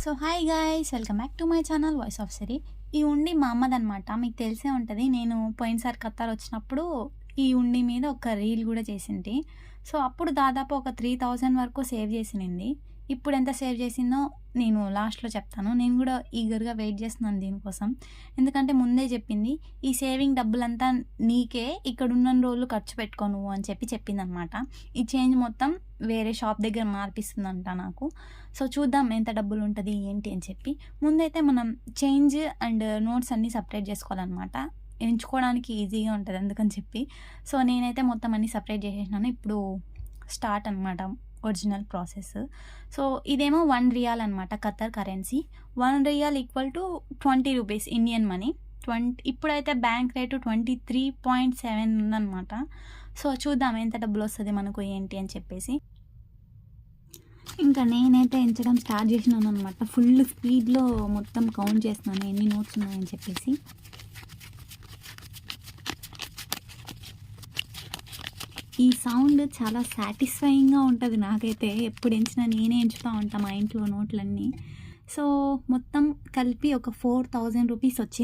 So hi guys, welcome back to my channel voice of Siri. ఈ ఉండి మా అమ్మదనమాట. మీకు తెలిసే ఉంటుంది, నేను పోయినసారి ఖత్తర్ వచ్చినప్పుడు ఈ ఉండి మీద ఒక రీల్ కూడా చేసింది. సో అప్పుడు దాదాపు ఒక 3000 వరకు సేవ్ చేసినింది. ఇప్పుడు ఎంత సేవ్ చేసిందో నేను లాస్ట్లో చెప్తాను. నేను కూడా ఈగర్గా వెయిట్ చేస్తున్నాను దీనికోసం. ఎందుకంటే ముందే చెప్పింది, ఈ సేవింగ్ డబ్బులంతా నీకే, ఇక్కడ ఉన్న రోజులు ఖర్చు పెట్టుకో నువ్వు అని చెప్పిందనమాట. ఈ చేంజ్ మొత్తం వేరే షాప్ దగ్గర మార్పిస్తుందంట నాకు. సో చూద్దాం ఎంత డబ్బులు ఉంటుంది ఏంటి అని చెప్పి. ముందైతే మనం చేంజ్ అండ్ నోట్స్ అన్నీ సపరేట్ చేసుకోవాలన్నమాట. ఎంచుకోవడానికి ఈజీగా ఉంటుంది అందుకని చెప్పి. సో నేనైతే మొత్తం అన్నీ సపరేట్ చేసేసినాను. ఇప్పుడు స్టార్ట్ అనమాట ఒరిజినల్ ప్రాసెస్. సో ఇదేమో 1 రియాల్ అనమాట, Khattar currency. 1 riyal equal to 20 rupees Indian money. ఇప్పుడైతే బ్యాంక్ రేటు 23.7 ఉందన్నమాట. సో చూద్దాం ఎంత డబ్బులు వస్తుంది మనకు ఏంటి అని చెప్పేసి. ఇంకా నేనైతే ఎంచడం స్టార్ట్ చేసినాను అనమాట. ఫుల్ స్పీడ్లో మొత్తం కౌంట్ చేస్తున్నాను ఎన్ని నోట్స్ ఉన్నాయని చెప్పేసి. ఈ సౌండ్ చాలా సాటిస్ఫైయింగ్గా ఉంటుంది నాకైతే. ఎప్పుడు ఎంచినా నేనే ఎంచుతూ ఉంటాను మా ఇంట్లో నోట్లన్నీ. సో మొత్తం కలిపి ఒక 4000 రూపీస్ వచ్చింది.